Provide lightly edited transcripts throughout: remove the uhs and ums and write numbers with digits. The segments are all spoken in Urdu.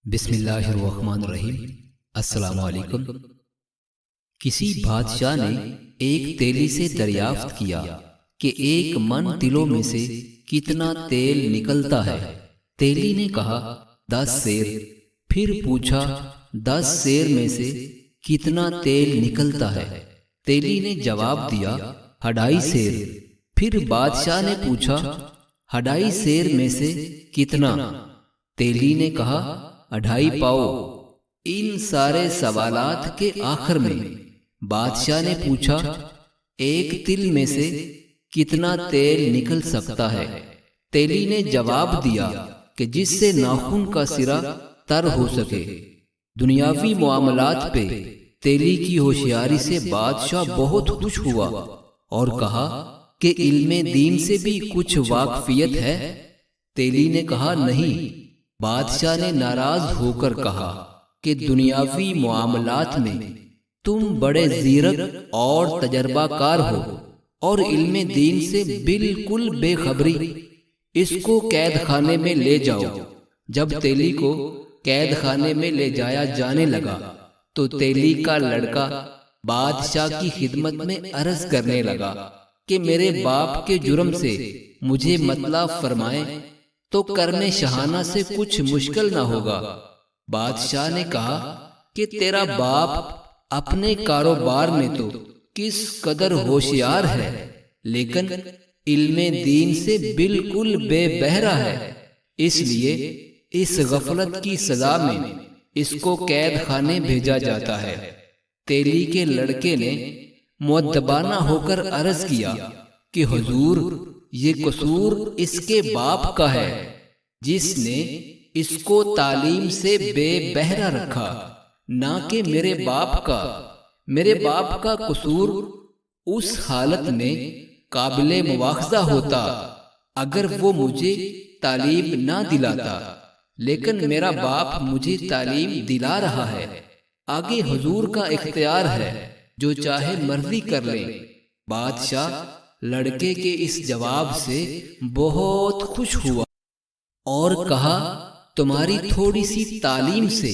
بسم اللہ الرحمن الرحیم۔ السلام علیکم۔ کسی بادشاہ نے ایک تیلی سے دریافت کیا کہ ایک من تلوں میں سے کتنا تیل نکلتا ہے۔ تیلی نے کہا 10 سیر۔ پھر پوچھا 10 سیر میں سے کتنا تیل نکلتا ہے؟ تیلی نے جواب دیا 2.5 سیر۔ پھر بادشاہ نے پوچھا 2.5 سیر میں سے کتنا؟ تیلی نے کہا 2.5 پاؤ۔ ان سارے سوالات کے آخر میں بادشاہ نے پوچھا ایک تل میں سے کتنا تیل نکل سکتا ہے؟ تیلی نے جواب دیا کہ جس سے ناخن کا سرا تر ہو سکے۔ دنیاوی معاملات پہ تیلی کی ہوشیاری سے بادشاہ بہت خوش ہوا اور کہا کہ علم دین سے بھی کچھ واقفیت ہے؟ تیلی نے کہا نہیں۔ بادشاہ نے ناراض ہو کر کہا کہ دنیاوی معاملات میں تم بڑے زیرک اور تجربہ کار ہو اور علم دین سے بالکل بے خبری۔ اس کو قید خانے میں لے جاؤ۔ جب تیلی کو قید خانے میں لے جایا جانے لگا تو تیلی کا لڑکا بادشاہ کی خدمت میں عرض کرنے لگا کہ میرے باپ کے جرم سے مجھے مطلع فرمائیں تو کرنے شہانہ سے کچھ مشکل نہ ہوگا۔ بادشاہ نے کہا کہ تیرا باپ اپنے کاروبار میں تو کس قدر ہوشیار ہے، لیکن علم دین سے بالکل بے بہرا ہے، اس لیے اس غفلت کی سزا میں اس کو قید خانے بھیجا جاتا ہے۔ تیلی کے لڑکے نے مؤدبانہ ہو کر عرض کیا کہ حضور، یہ قصور اس کے باپ کا ہے جس نے اس کو تعلیم سے بے بہرا رکھا، نہ کہ میرے باپ کا۔ میرے باپ کا قصور اس حالت میں قابل مواخذہ ہوتا اگر وہ مجھے تعلیم نہ دلاتا، لیکن میرا باپ مجھے تعلیم دلا رہا ہے۔ آگے حضور کا اختیار ہے، جو چاہے مرضی کر لیں۔ بادشاہ لڑکے کے اس جواب سے بہت خوش ہوا اور کہا تمہاری تھوڑی سی تعلیم سے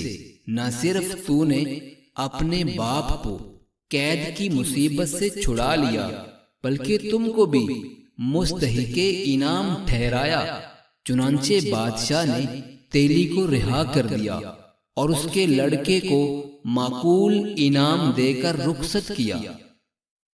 نہ صرف تو نے اپنے باپ کو قید کی مصیبت سے چھڑا لیا، بلکہ تم کو بھی مستحق انعام ٹھہرایا۔ چنانچہ بادشاہ نے تیلی کو رہا کر دیا اور اس کے لڑکے کو معقول انعام دے کر رخصت کیا۔